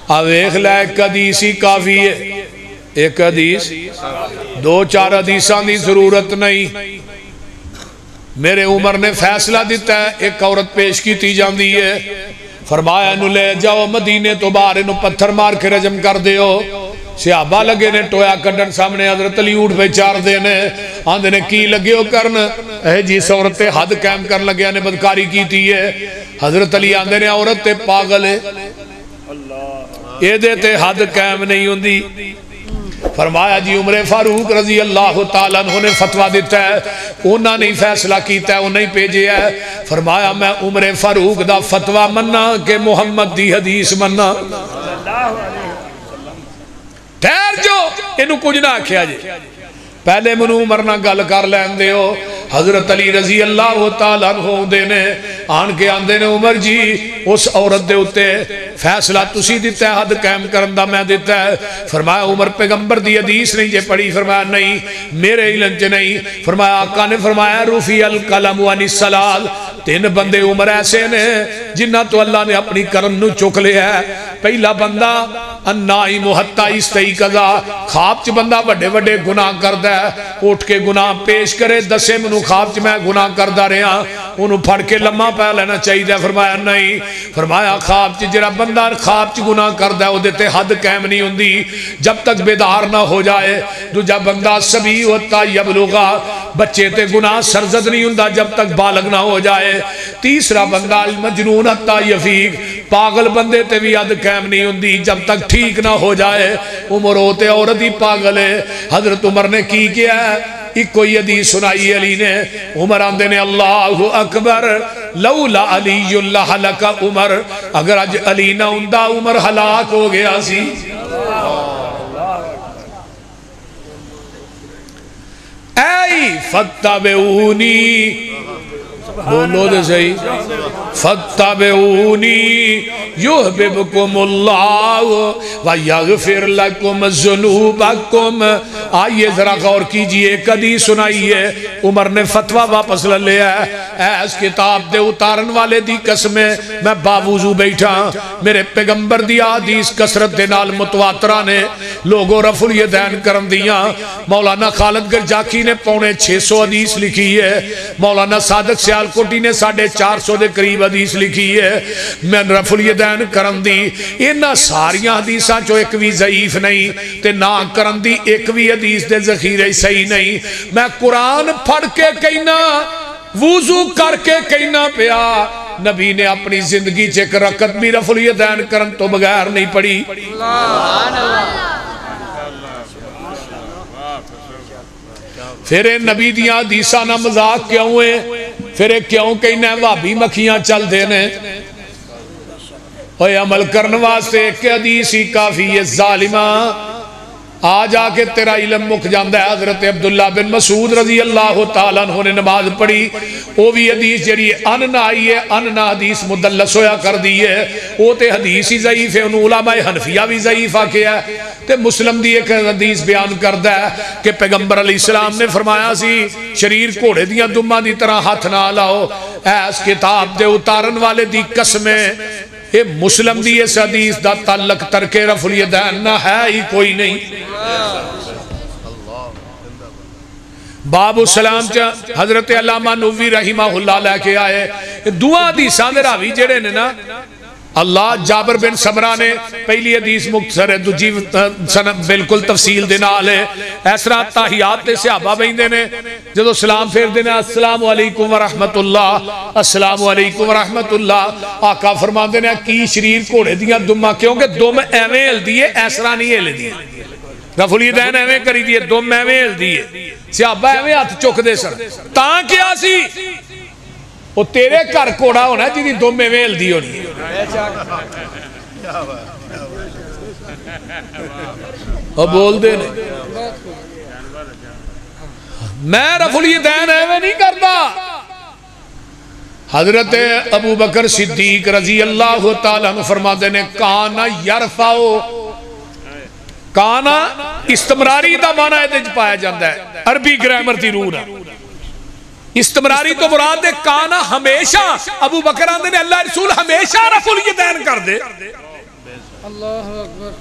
آویخ لے ایک حدیث ہی کافی ہے، ایک حدیث، دو چار حدیثان دی ضرورت نہیں۔ میرے عمر نے فیصلہ دیتا ہے، ایک عورت پیش کی تھی جاندی ہے، فرمایا انہوں لے جاؤ مدینے تو باہر انہوں پتھر مار کے رجم کر دے ہو۔ صحابہ لگے نے ٹویا کڈن سامنے حضرت علی اٹھ پہ چار دینے آندھے نے کی لگے ہو کرن، اے جی عورت حد قائم کر لگیا نے بدکاری کی تھی ہے۔ حضرت علی آندھے نے عورت پاگل ہے، یہ دیتے حد قائم نہیں ہوندی۔ فرمایا جی عمر فاروق رضی اللہ تعالیٰ عنہ نے فتوہ دیتا ہے، انہوں نے فیصلہ کیتا ہے، انہوں نے بھیجے ہے۔ فرمایا میں عمر فاروق دا فتوہ مننا کہ محمد دی حدیث مننا؟ ٹھہر جو انہوں کچھ نہ کیا جے، پہلے منو مرنا گل کر لین دے ہو۔ حضرت علی رضی اللہ تعالیٰ عنہ دینے آن کے آندے نے عمر جی اس عورت دے ہوتے فیصلہ تسی دیتا ہے، حد قائم کرندہ میں دیتا ہے۔ فرمایا عمر پیغمبر دی حدیث نہیں جے پڑھی؟ فرمایا نہیں، میرے علم چ نہیں۔ فرمایا آقا نے فرمایا رفی القلم عن الصلاۃ، تین بندے عمر ایسے نے جنہ تو اللہ نے اپنی کرم نو چک لے ہے۔ پہلا بندہ النائم حتی استیقظ، خواب چ بندہ بڑے بڑے گناہ کردہ ہے، اٹھ کے گناہ پیش کرے دسے منو خواب چ میں گناہ کردہ رہا، انہوں پھڑ کے لمحہ پہ لینا چاہیے۔ فرمایا نہیں، فرمایا خواب چ جرا بندہ خواب چ گناہ کردہ ہے وہ دیتے حد قائم نہیں ہوندی جب تک بیدار نہ ہو جائے۔ دوجا بندہ سبی ہوتا یبلغا، بچے تے گناہ سرزد نہیں ہوندہ جب تک بالغ نہ ہو جائے۔ تیسرا بندہ المجنون حتی یفیق، پاگل بندے تے بھی حد قائم نہیں ہوندی جب تک ٹھیک نہ ہو جائے۔ عمر ہوتے عورت ہی پاگل ہے۔ حضرت عمر نے کی کیا ہے؟ ایک کوئی حدیث سنائی علی نے، عمر آندے نے اللہ اکبر لولا علی اللہ لکا عمر، اگر اج علی نہ ہوندہ عمر ہلاک ہو گیا سی۔ اے فتبعونی، بولو دے صحیح، فتبعونی یحببکم اللہ ویغفر لکم ذنوبکم۔ آئیے ذرا غور کیجئے، کدی سنائی ہے عمر نے فتوہ واپس لے لیا ہے۔ ایس کتاب دے اتارن والے دی قسمیں میں باوضو بیٹھا، میرے پیغمبر دی حدیث کثرت دے نال متواترہ نے لوگوں رفع الیدین کرن دیاں۔ مولانا خالد گرجاکی نے 650 حدیث لکھی ہے، مولانا صادق سیالکوٹی نے 450 دے قریب حدیث لکھی ہے، میں رفع الیدین کرن دی۔ انہاں ساریاں حدیثاں چو ایک بھی ضعیف نہیں تے نہ کرن دی ایک بھی حدیث دے ذخیرے صحیح نہیں۔ میں قرآن پڑھ کے کہنا، وضو کر کے کہنا پیا، نبی نے اپنی زندگی چیک رکعت بھی رفع الیدین کرن تو بغیر نہیں پڑھی۔ پھر نبی دیاں حدیثاں نہ مذاق کیوں ہوئے؟ پھر کیوں کہنا ہے وہابی مکھیاں چل دینے؟ اوہ عمل کرنے واسطے ایک حدیث ہی کافی ہے ظالمہ، آ جا کے تیرا علم مک جاندہ ہے۔ حضرت عبداللہ بن مسعود رضی اللہ تعالیٰ عنہ نے نماز پڑھی، وہ بھی حدیث جڑی اننا آئی ہے، اننا حدیث مدلس ہویا کر دی ہے، وہ تے حدیث ہی ضعیف ہے، انہوں علماء حنفیہ بھی ضعیف آکے ہے۔ تے مسلم دی ایک حدیث بیان کردہ ہے کہ پیغمبر علیہ السلام نے فرمایا سی شریر گھوڑے دیاں دمہ دی طرح ہاتھ نہ لاؤ۔ ایس کتاب دے اتارن والے دی قسمیں یہ مسلم دی اس حدیث دا تعلق ترک رفع الیدین نہ ہے ہی کوئی نہیں۔ باب السلام چا حضرت علامہ نووی رحمہ اللہ لے کے آئے، دعا حدیثاں دے راوی جڑے نے نا، اللہ جابر بن سمرہ نے پہلی حدیث مختصر ہے، دوجی بالکل تفصیل دینا آلے، ایسرا تاہیات تے صحابہ بیندے نے جدو سلام پھیر دینا السلام علیکم ورحمت اللہ، السلام علیکم ورحمت اللہ۔ آقا فرمان دینا کی شریر کوڑے دیاں دمہ، کیونکہ دم ایویں ہل دیئے ایسرا نہیں ہل دیئے، رفع الیدین ایویں کری دیئے، دم ایویں ہل دیئے، صحابہ ایویں ہاتھ چک دے سر تاں کیا سی وہ تیرے کر کوڑا ہونا ہے جنہی دم میں ویل دی ہونی اور بول دے نہیں، میں رفع الیدین ایویں نہیں کرتا۔ حضرت ابو بکر صدیق رضی اللہ تعالیٰ عنہ فرماتے نے کانا یرفعو، کانا استمراری دا معنی ہے پایا جاندہ ہے، عربی گرامر دی رونا استمراری تو مراد ہے کانا ہمیشہ، ابو بکر آندے نے اللہ رسول ہمیشہ رفع الیدین کر دے، اللہ اکبر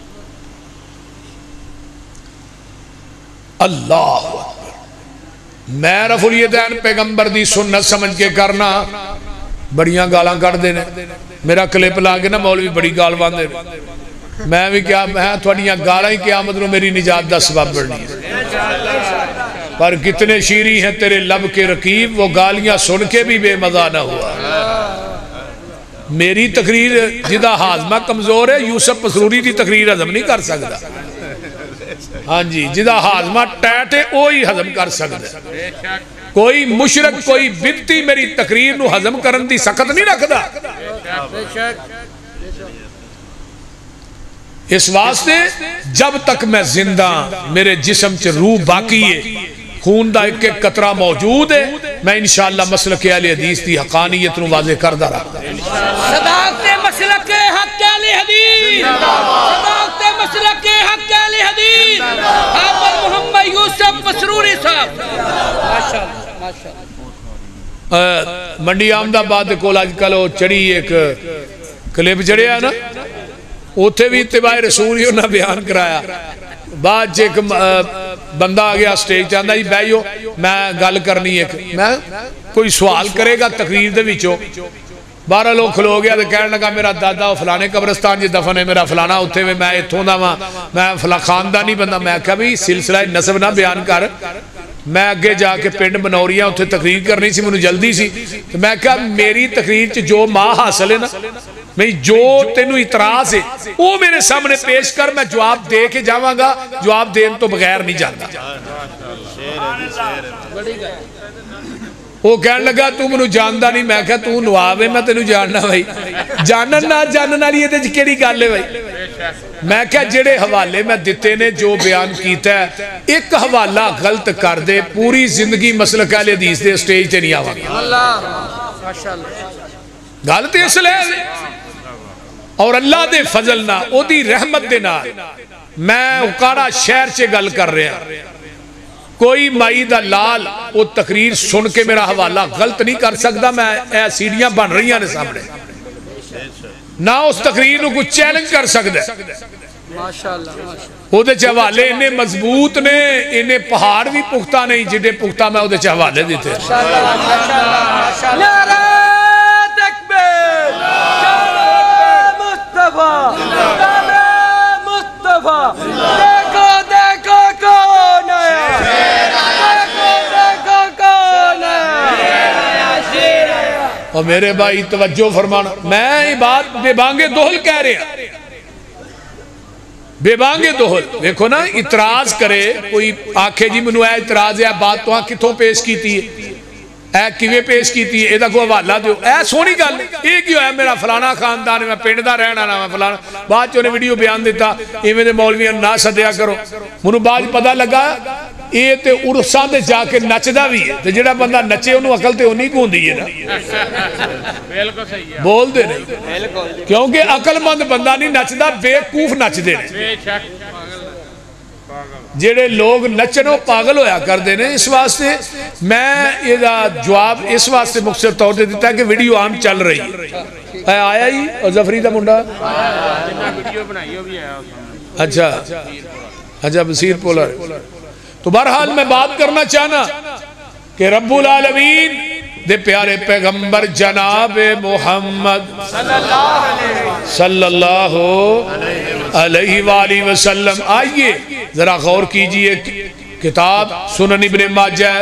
اللہ اکبر. میں رفع الیدین پیغمبر دی سنت سمجھ کے کرنا بڑیاں گالاں کٹ دینے. میرا کلپ لا کے نا مولوی بڑی گال باندھے میں بھی کیا میں تھوڑیاں گالاں ہی قیامت نو میری نجات دا سبب بننی ہے. پر کتنے شیریں ہیں تیرے لب کے رقیب وہ گالیاں سن کے بھی بے مزہ نہ ہوا. میری تقریر جدا ہاضمہ کمزور ہے یوسف پسروری دی تقریر ہضم نہیں کر سکتا. ہاں جی جدا ہاضمہ ٹیٹ ہے وہی ہضم کر سکتا. کوئی مشرک کوئی بدتی میری تقریر نو ہضم کرن دی سخت نہیں رکھدا. اس واسطے جب تک میں زندہ میرے جسم چ روح باقی ہے خون دا ایک ایک قطرہ موجود ہے میں انشاءاللہ مسلک اہل حدیث دی حقانیت نو واضح کردہ رہا. صداقت مسلک حق اہل حدیث صداقت مسلک حق اہل حدیث حافظ محمد یوسف پسروری صاحب منڈی احمد آباد کو آج کل چڑھی ایک کلپ چڑھیا ہے نا اوتھے بھی اتباع رسول ہی انہاں بیان کرایا. بعد ایک بندہ آ گیا سٹیج چاہتا جی بھائیو میں گل کرنی ایک میں کوئی سوال کرے گا تقریر دے وچوں 12 لوگ کھلو گیا تو کہنے لگا میرا دادا فلانے قبرستان جی دفن ہے میرا فلانا اتھے میں اتھوں دا میں فلاں خاندانی بندہ. میں کہا بھی سلسلہ نسب نہ بیان کر میں اگے جا کے پنڈ بنوریاں اتھے تقریر کرنی سی منو جلدی سی. میں کہا میری تقریر چ جو ماں حاصل ہے نا میں جو تینوں اعتراض ہے وہ میرے سامنے پیش کر میں جواب دے کے جاواں گا. جواب دین تو بغیر نہیں جانتا. وہ کہنے لگا تو منو جاندا نہیں. میں کہا تو نواب ہے میں تینوں جاننا بھائی جانن نہ جانن والی یہ تے کیڑی گل ہے بھائی. میں کہا جڑے حوالے میں دیتے نے جو بیان کیتا ہے ایک حوالہ غلط کر دے پوری زندگی مسلک اہل حدیث دے سٹیج تے نہیں آواں گا. اللہ ماشاءاللہ غلط اس لئے اور اللہ دے فضل نہ او دی رحمت دے نال میں اکارا شہر چے گل کر رہے ہیں. کوئی مائی دا لال وہ تقریر سن کے میرا حوالہ غلط نہیں کر سکتا. میں اے سیڑیاں بن رہی ہیں سامنے نہ اس تقریر کو کچھ چیلنج کر سکتا ہے. وہ دے حوالے انہیں مضبوط نے انہیں پہاڑ بھی پختہ نہیں جنہیں پختہ میں وہ دے حوالے دیتے ہیں. نعرہ تکبیر مصطفیٰ مصطفیٰ دیکھو دیکھو کون آیا دیکھو کون آیا. اور میرے بھائی توجہ فرمانا میں بات بے بانگے دوہل کہہ رہے ہیں. بے بانگے دوہل دیکھو نا اعتراض کرے کوئی آنکھیں جی منو اے اعتراض ہے بات تو آنکھ کتوں پیش کیتی ہے اے کیویں پیش کیتی ہے ایدہ کو حوالہ دیو اے سونی گل ایک ہی ہے میرا فلانا خاندان ہے میں پنڈ دا رہنا نا میں فلانا. بعد چونے ویڈیو بیان دیتا ایویں دے مولویاں نہ سدیا کرو. منو بعد پتہ لگا یہ تے عرساں دے جا کے نچدا بھی ہے تے جڑا بندہ نچے انہوں عقل تے ہونی کو ہوندی ہے نا بول دے نہیں کیونکہ عقل مند بندہ نہیں نچدا بیوقوف نچ دے جڑے لوگ نچنوں پاگل ہویا کر دینے. اس واسطے میں یہ جواب اس واسطے مختصر طور دے دیتا ہے کہ ویڈیو عام چل رہی ہے. آیا ہی اور ظفری دا منڈا اچھا اچھا بصیر پولر. تو بہرحال میں بات کرنا چاہنا کہ رب العالمین دے پیارے پیغمبر جناب محمد صلی اللہ علیہ وآلہ وسلم. آئیے ذرا غور کیجئے کتاب سنن ابن ماجہ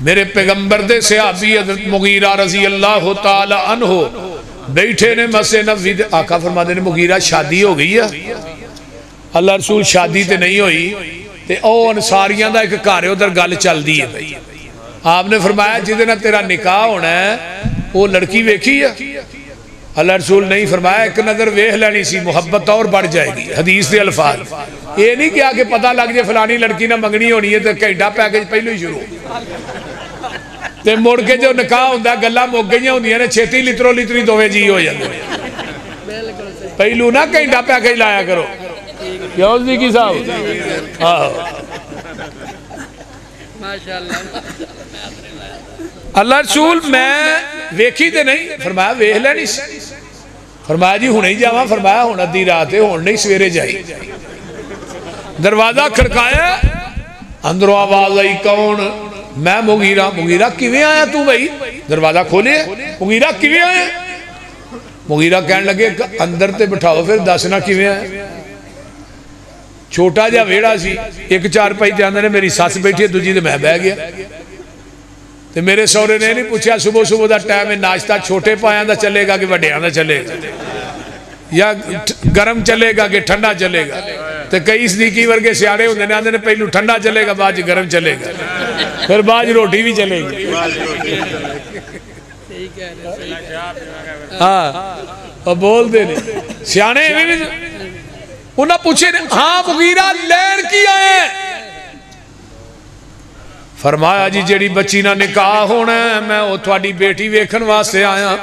میرے پیغمبر دے صحابی حضرت مغیرہ رضی اللہ تعالی عنہ بیٹھے نے مسجد نبوی دے آقا فرما دے نے مغیرہ شادی ہو گئی ہے. اللہ رسول شادی تے نہیں ہوئی تے او انصاریاں دا ایک گھر ادھر گل چل دی ہے. آپ نے فرمایا جدے نہ تیرا نکاح ہونا ہے وہ لڑکی ویکھی ہے. اللہ رسول نہیں فرمایا ایک نظر ویکھ لینی سی محبت اور بڑھ جائے گی. حدیث دے الفاظ یہ نہیں کیا کہ پتہ لگ جائے فلانی لڑکی نہ منگنی ہونی ہے تو گھنٹہ پیکج پہلو ہی شروع تے مڑ کے جو نکاح ہوندا گلاں مک گئیاں ہوندیاں نے چھتی لترو لتری دوویں جی ہو جاندے پہلو نہ گھنٹہ پیکج لایا کرو کیوں جی کی صاحب اللہ رسول میں ویکھی تے نہیں فرمایا ویکھ لینی سی. فرمایا جی ہونے ہی جاواں؟ فرمایا ہون ادھی رات ہے، ہون نہیں سویرے جائی۔ دروازہ کھڑکایا، اندروں آواز آئی کون؟ میں مغیرہ۔ مغیرہ کیویں آیا تو بھائی؟ دروازہ کھولے، مغیرہ کیویں آیا؟ مغیرہ کہنے لگے اندر تے بٹھاؤ پھر دسنا کیویں آیا۔ چھوٹا جا ویڑا سی، ایک چار پائی تے اندر میری ساس بیٹھی ہے، دوجی تے میں بہ گیا۔ تے میرے سورے نے نہیں پوچھا صبح صبح دا ٹائم ہے ناشتہ چھوٹے پایاں دا چلے گا کہ وڈیاں دا چلے گا، یا گرم چلے گا کہ ٹھنڈا چلے گا؟ تے کئی صدیقی ورگے سیاڑے ہوندے نے آندے نے پہلو ٹھنڈا چلے گا بعد گرم چلے گا، پھر بعد روٹی بھی چلے گی۔ ہاں بول دے نہیں سیانے انہاں پوچھے ہاں مغیرہ لین کی آئے؟ فرمایا جی جیڑی بچی نہ نکاح ہونا ہے میں وہ تھوڑی بیٹی ویکھن واسطے آیا۔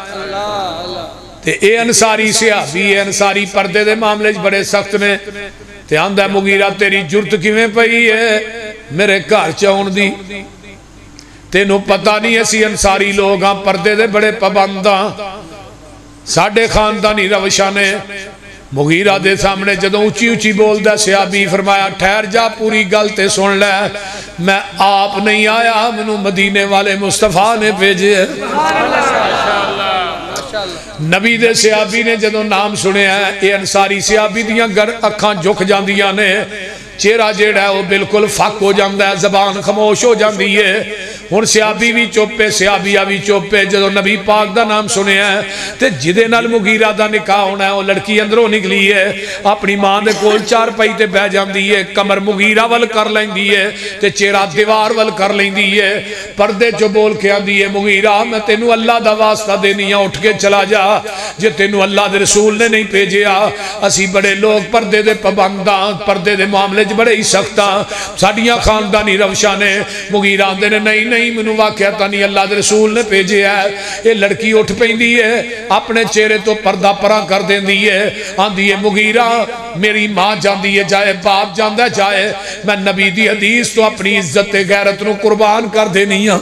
تے اے انصاری صحابی، اے انصاری پردے دے معاملے بڑے سخت نے۔ تے آندہ مغیرہ تیری جرت کیویں پئی ہے میرے گھر چاون دی؟ تینوں پتہ نہیں اسی انصاری لوگ ہاں پردے دے بڑے پابنداں، ساڈے خاندانی روشاں نے۔ مغیرہ دے سامنے جدوں اونچی اونچی بول دا صحابی فرمایا ٹھہر جا پوری گل تے سن لے، میں آپ نہیں آیا، منو مدینے والے مصطفیٰ نے بھیجے۔ نبی دے صحابی نے جدوں نام سنے ہیں اے انصاری صحابی دیاں گر اکھاں جھک جاندیاں نے، چہرہ جیڑا ہے وہ بالکل فک ہو جاندہ ہے، زبان خاموش ہو جاندی ہے۔ ہن صحابی بھی چوپے صحابیہ بھی چوپے جدوں نبی پاک دا نام سنے ہیں تے جدے نال مغیرہ دا نکاح ہونا ہے وہ لڑکی اندروں نکلی ہے، اپنی ماں دے کول چار پائی تے بہ جاندی ہے، کمر مغیرہ ول کر لیندی ہے تے چہرہ دیوار ول کر لیندی ہے، پردے چو بول کے آندی ہے مغیرہ میں تینوں اللہ دا واسطہ دینی ہے، اٹھ کے چلا جا، جے تینوں اللہ دے رسول نے نہیں بھیجیا۔ اسی بڑے لوگ پردے دے پابنداں، پردے دے معاملے بڑے ہی سختاں، ساڈیاں خاندانی روشاں نے۔ مغیرہ آندے نے نہیں نہیں منو واقعہ نہیں اللہ دے رسول نے بھیجے ہے۔ یہ لڑکی اٹھ پیندی ہے اپنے چہرے تو پردہ پراں کر دیندی ہے، آندی ہے مغیرہ میری ماں جاندی ہے جائے، باپ جاندہ جائے، میں نبی دی حدیث تو اپنی عزت غیرت نو قربان کر دینی ہاں۔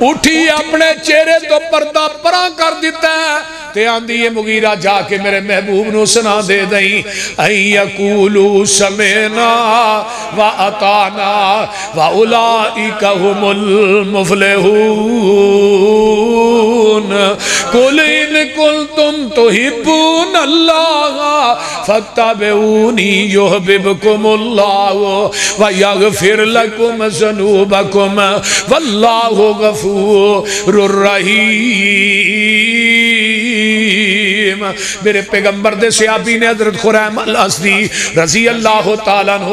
اٹھی اپنے چہرے تو پردہ پراں کر دیتا ہے تے آندی ہے مغیرہ جا کے میرے محبوب نو سنا دے دیں این یقولو سمینا و اطانا و اولائک هم المفلحون قل ان کنتم تحبون اللہ فاتبعونی یحببکم اللہ و یغفر لکم ذنوبکم واللہ غفور الرحیم۔ میرے پیغمبر دے صحابی نے حضرت خریم الاسدی رضی اللہ تعالیٰ عنہ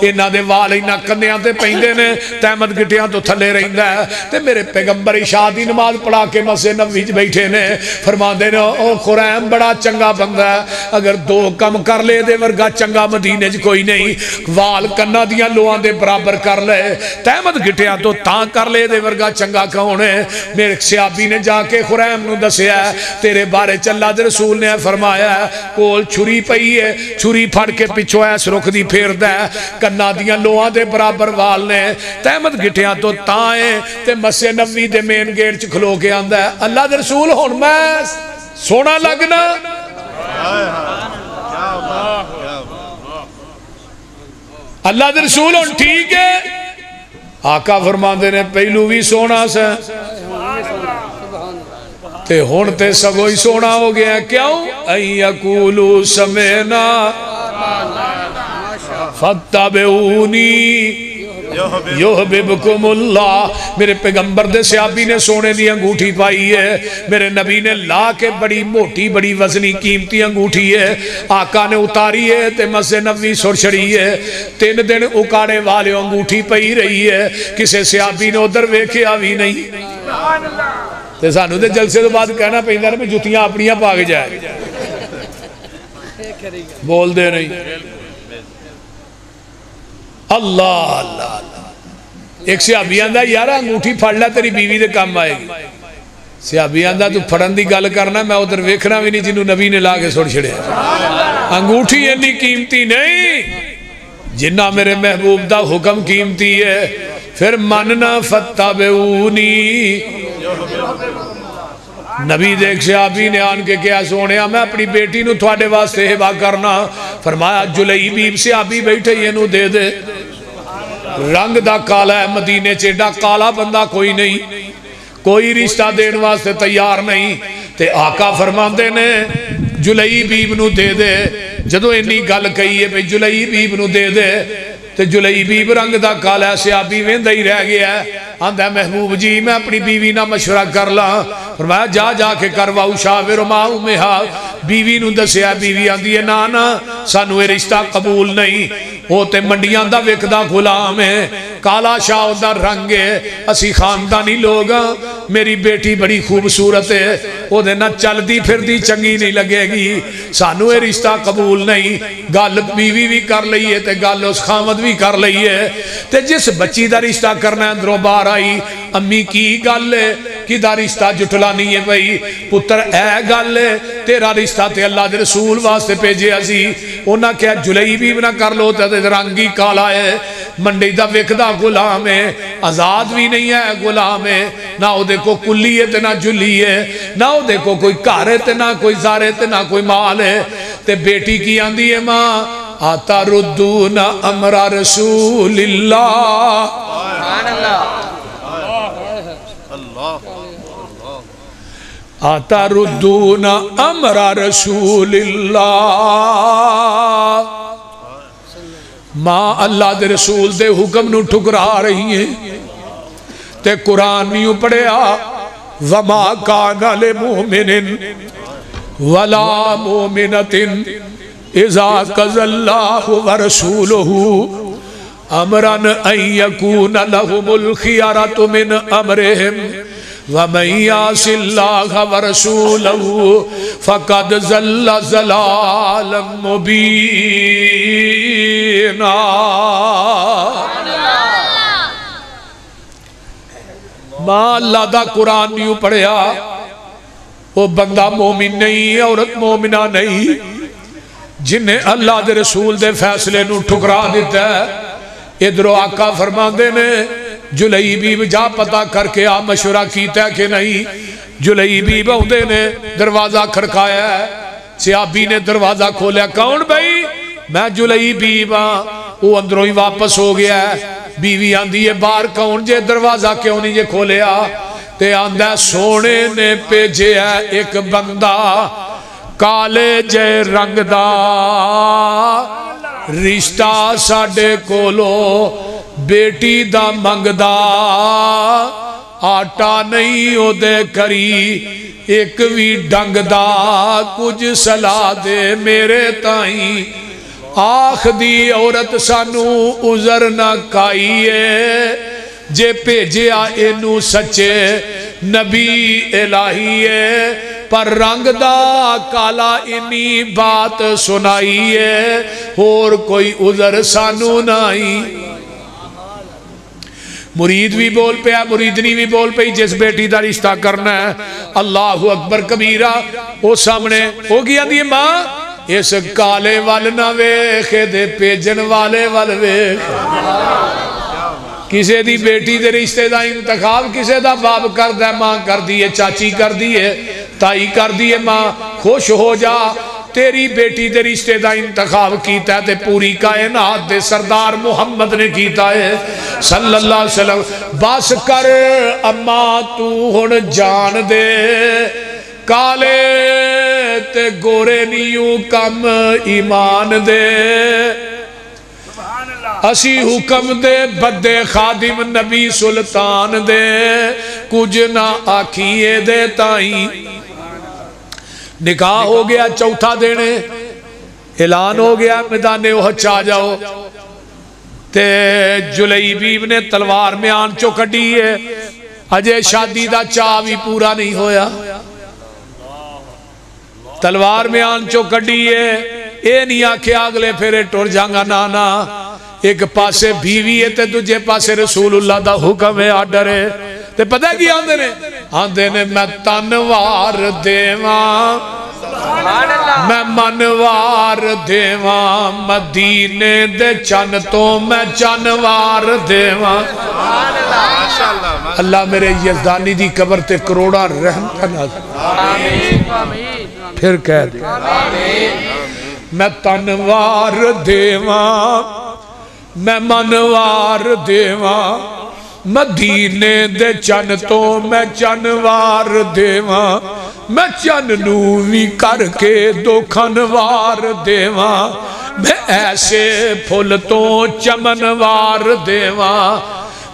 انہاں دے وال انہاں کندیاں تے پیندے نے، تحمد گٹیاں تو تھلے رہندا ہے تے میرے پیغمبر عشاء دی نماز پڑھا کے مسجد نبوی وچ بیٹھے نے، فرماندے نے او خریم بڑا چنگا بندہ ہے، اگر دو کم کر لے دے ورگا چنگا مدینے وچ کوئی نہیں، وال کنا دیاں لوہاں دے برابر کر لے، تحمد گٹیاں تو تاں کر لے دے ورگا چنگا کون ہے؟ میرے صحابی نے جا کے خریم نو دسیا تیرے بارے چلا دے رسول نے فرمایا کول چھری پئی ہے، چھری پھڑ کے پچھو ایس رخ دی پھیر دے، کنا دیاں لوہاں دے برابر وال نے، تحمد گٹیاں تو تائیں تے مسجد نبوی دے مین گیٹ چ کھلو کے آندا ہے اللہ دے رسول ہن میں سونا لگنا؟ اللہ دے رسول ہن ٹھیک ہے؟ آقا فرماندے نے پہلو بھی سونا سے تے ہون تے سگو ہی سونا ہو گیا، کیوں؟ این یقولو سمینا فاتبعونی یحببکم اللہ۔ میرے پیغمبر دے صحابی نے سونے دی انگوٹھی پائی ہے، میرے نبی نے لا کے بڑی موٹی بڑی وزنی قیمتی انگوٹھی ہے، آقا نے اتاری ہے تے مسجد نبوی سر چھڑی ہے، 3 دن اکاڑے والے انگوٹھی پئی رہی ہے، کسے صحابی نے ادھر ویکھیا بھی نہیں۔ تے سانو دے جلسے تو بعد کہنا پہندہ ہے میں جتیاں اپنیاں پاک جائے، بول دے نہیں اللہ اللہ اللہ۔ ایک صحابی آندہ یارہ انگوٹھی پھڑ لے تیری بیوی دے کام آئے گی، صحابی آندہ تو پھڑن دی گل کرنا میں ادھر ویکھنا بھی نہیں جنہوں نبی نے لا کے سوڑ چھڑے، انگوٹھی اتنی قیمتی نہیں جنہ میرے محبوب دا حکم قیمتی ہے، پھر مننا فتبعونی نبی دیکھ صحابی نے آن کے کیا سونے میں اپنی بیٹی نو تھوڑے واسطے ہبا کرنا فرمایا جلیبیب صحابی بیٹھے یہ نو دے دے رنگ دا کالا ہے مدینے چیڈا کالا بندہ کوئی نہیں کوئی رشتہ دین واسطے تیار نہیں تے آقا فرماندے نے جلیبیب نو دے دے جدو انی گل کہی ہے بھئی جلیبیب نو دے دے تے جلیبیب رنگ دا کالا صحابی ویندہ ہی رہ گیا ہے آندہ محبوب جی میں اپنی بیوی نہ مشورہ کر لا فرمایا جا جا کے کرواؤ شاور ماؤ میں بیوی نو دسیا بیوی آندی ہے نانا سانو اے رشتہ قبول نہیں وہ تے منڈیاں دا وکدا غلام ہے کالا شاہ دا رنگ ہے اسی خاندانی لوگ میری بیٹی بڑی خوبصورت ہے وہ دے نہ چل دی پھر دی چنگی نہیں لگے گی سانو اے رشتہ قبول نہیں گل بیوی بھی کر لئیے تے گل اس خامد بھی کر لئیے تے جس بچی دا رشتہ کرنا اندروں بار آئی امی کی گل ہے کی دا رشتہ جٹلانی ہے بھئی پتر اے گل ہے تیرا رشتہ تے اللہ دے رسول واسطے پیجے ازی انہاں کیا جلیبی بنا کر لو تے رنگی کالا ہے منڈی دا وکدا غلام ہے آزاد بھی نہیں ہے غلام ہے نہ او دیکھو کلی ہے تے نہ جلی ہے نہ او دیکھو کوئی کار ہے تے نہ کوئی زارے تے نہ کوئی مال ہے تے بیٹی کی آندی ہے ماں آتا ردون امر رسول اللہ سبحان اللہ آتا ردون امر رسول اللہ ماں اللہ دے رسول دے حکم نو ٹھکرا رہی ہیں تے قرآن نیو پڑھیا وما کان لمؤمن ولا مؤمنۃ اذا قضى اللہ ورسولہ امرا ان یکون لهم الخیارۃ من امرہم وَمَنْ يَعْصِ اللَّهَ وَرَسُولَهُ فَقَدْ ضَلَّ ضَلَالًا مُبِينًا ماں اللہ دا قرآن نیو پڑھیا وہ بندہ مومن نہیں عورت مومنہ نہیں جنہیں اللہ دے رسول دے فیصلے نو ٹھکرا دیتا ہے ادھرو آقا فرماندے نے جلیبیب جا پتا کر کے آپ مشورہ کیتا ہے کہ نہیں جلیبیب ہوندے نے دروازہ کھڑکایا ہے صحابی نے دروازہ کھولیا کون بھائی میں جلیبیب وہ اندروں ہی واپس ہو گیا ہے بیوی آندھی ہے باہر کون جے دروازہ کیوں نہیں جے کھولیا تے آندہ سونے نے پیجے ہے ایک بندہ کالے جے رنگ دا رشتہ ساڑے کولو بیٹی دا منگ دا آٹا نہیں ہو دے کری ایک وی ڈنگ دا کچھ سلا دے میرے تائیں آخ دی عورت سانو عذر نہ کائیے جے پیجے آئینو سچے نبی الہیے پر رنگ دا کالا انی بات سنائیے اور کوئی عذر سانو نائی مرید بھی بول پیا مریدنی بھی بول پئی جس بیٹی دا رشتہ کرنا ہے اللہ اکبر کبیرہ وہ سامنے ہو گیا دی ماں اس کالے والنا ویخے دے پیجن والے والویخ کسے دی بیٹی دے رشتے دا انتخاب کسے دا باب کر دے ماں کر دیئے چاچی کر دیئے تائی کر دیئے ماں خوش ہو جا تیری بیٹی دے رشتے دا انتخاب کیتا ہے تے پوری کائنات دے سردار محمد نے کیتا ہے صلی اللہ علیہ وسلم بس کر اماں تو ہن جان دے کالے تے گورے نیوں کم ایمان دے اسی حکم دے بدے خادم نبی سلطان دے کچھ نہ آکھیے دے تائیں نکاح ہو گیا چوتھا دینے اعلان ہو گیا میدان احد چا جاؤ تے جلیبیب نے تلوار میں آن چو کڑی ہے اجے شادی دا چاہ بھی پورا نہیں ہویا تلوار میں آن چو کڑی ہے اے نہیں آکھے اگلے پھرے ٹور جانگا نانا ایک پاسے بیوی ہے تے تجھے پاسے رسول اللہ دا حکم ہے آڈر ہے تے پتہ کی آندے نے میں تنوار دیواں میں منوار دیواں مدینے دے چن تو میں چنوار دیواں اللہ میرے یزدانی دی قبر تے کروڑا رحمت نازل پھر کہہ دے میں تنوار دیواں میں منوار دیواں مدینے دے چن تو میں چنوار دیواں میں چن نوی کر کے دو کھنوار دیواں میں ایسے پھل تو چمنوار دیواں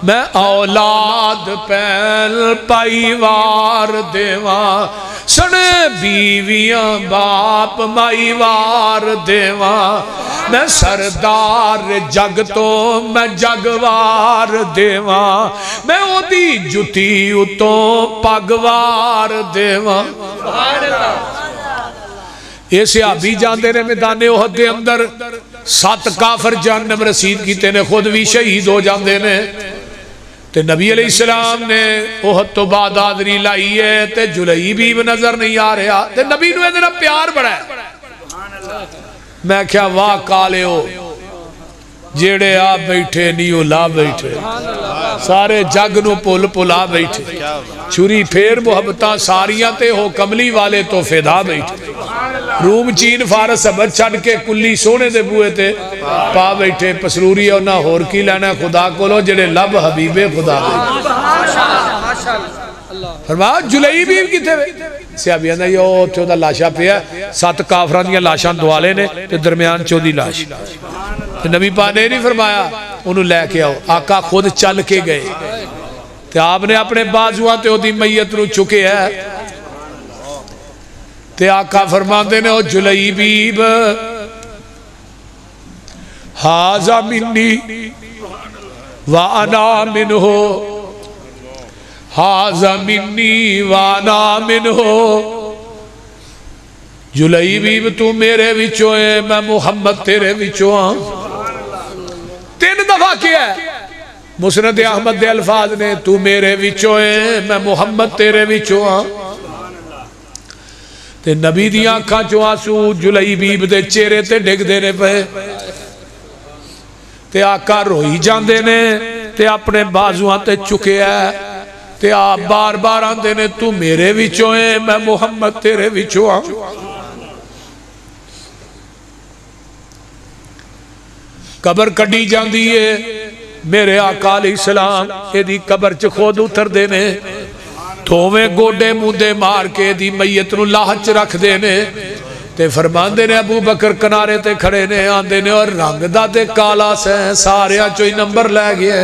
میں اولاد پہل پائیوار دیواں سنے بیویاں باپ مائیوار دیواں میں سردار جگ تو میں جگوار دیواں میں او دی جتی اتوں پگوار دیواں یہ صحابی جاندے نے میدان احد دے اندر 7 کافر جہنم رسید کیتے نے خود بھی شہید ہو جاندے نے تے نبی علیہ السلام نے احد تو بعد آدری لائی ہے تے جلیبیب نظر نہیں آ رہا تے نبی نو ادھر پیار بڑا ہے میں کیا واہ کالے ہو جیڑے آپ بیٹھے نیو لا بیٹھے سارے جگ نو پل پلا بیٹھے چھری پھیر محبتاں ساریاں تے ہو کملی والے تو فیدا بیٹھے روم چین فارس سبت چھڑ کے کلی سونے دے بوئے تے پا بیٹھے پسروری اور نہ ہور کی لینا خدا کو لو جڑے لب حبیب خدا بیٹھے فرمایا جلیبیب کی تھے سیابیاں دا یہ چودہ لاشا پیا 7 کافران دیا لاشاں دوالے نے تے درمیان 14 لاش نبی پاک نے نہیں فرمایا انہوں لے کے آؤ آقا خود چل کے گئے تے آپ نے اپنے بازوان تے دی میت نو چکے ہے تے آقا فرماندے نے او جلیبیب ہاذا منی وانا منہ ہاذا منی وانا منہ جلیبیب تو میرے وچوں ہے میں محمد تیرے وچوں ہاں 3 دفعہ کیا ہے مسند احمد دے الفاظ نے تو میرے وچوں ہے میں محمد تیرے وچوں ہاں تے نبی دیاں آنکھاں چوں آنسو جلیبیب دے چہرے تے ڈگ دینے پہ تے آقا روئی جاندے نے تے اپنے بازوان تے چکے ہے تے آپ بار بار آندے نے تو میرے وچوں ہے میں محمد تیرے وچوں ہاں قبر کڈی جاندی ہے میرے آقا علیہ السلام یہ دی قبر چ خود اتر دینے دوویں گوڑے مندے مار کے دی میت نو لاہچ رکھ دینے تے فرماندے نے ابو بکر کنارے تے کھڑے نے آندے نے اور رنگ دا تے کالا سے سارے چوئی نمبر لے گئے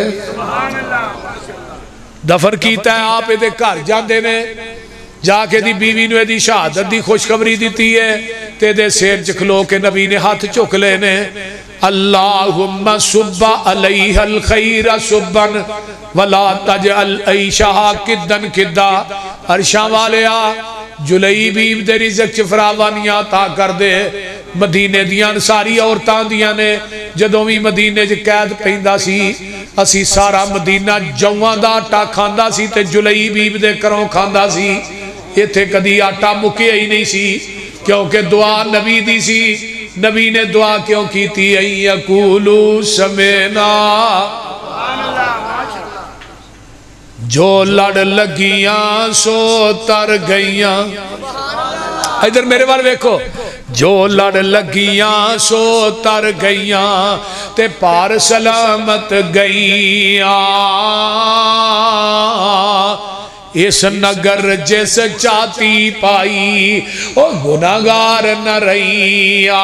دفن کیتا ہے آپ دے گھر جاندے نے جا کے دی بیوی نو دی شہادت دی خوشخبری دیتی ہے تے دے سیر چکھلو کے نبی نے ہاتھ چک لینے اللہم صب علیہ الخیر صبن ولا تجعل عیشہا کدن کدا عرشاں والیا جلیبیب دے رزق چ فراوانیاں عطا کر دے مدینے دیاں ساری عورتاں دیاں نے جدوں بھی مدینے چ قید پیندا سی اسی سارا مدینہ جواں دا آٹا کھاندا سی تے جلیبیب دے گھروں کھاندا سی ایتھے کدی آٹا مکیا ہی نہیں سی کیونکہ دعا نبی دی سی نبی نے دعا کیوں کی تھی این یقولو سمینا جو لڑ لگیاں سو تر گئیاں ادھر میرے بار دیکھو جو لڑ لگیاں سو تر گئیاں تے پار سلامت گئیاں اس نگر جس چاہتی پائی او گناہگار نہ رہیا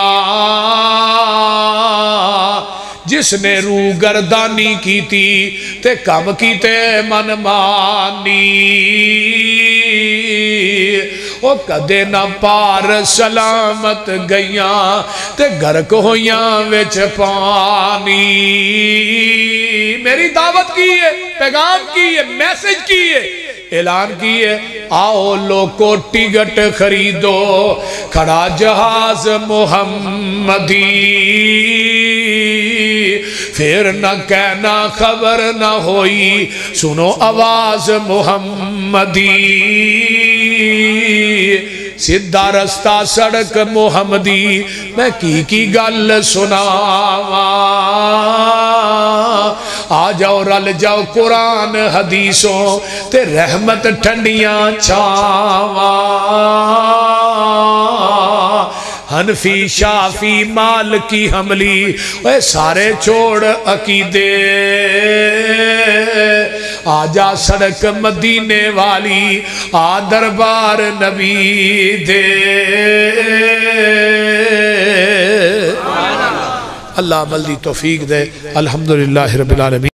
جس نے رو گردانی کی تھی تے کم کی تے من مانی او کدے نہ پار سلامت گئیاں تے گرک ہویاں وچ پانی میری دعوت کی ہے پیغام کی ہے میسج کی ہے اعلان کیے آؤ لوگو ٹکٹ خریدو کھڑا جہاز محمدی پھر نہ کہنا خبر نہ ہوئی سنو آواز محمدی سدھا رستہ سڑک محمدی میں کی گل سناواں آ جاؤ رل جاؤ قرآن حدیثوں تے رحمت ٹھنڈیاں چھاواں حنفی شافی مالکی حملی اے سارے چھوڑ عقیدے آجا سڑک مدینے والی آ دربار نبی دے اللہ عمل دی توفیق دے الحمدللہ رب العالمین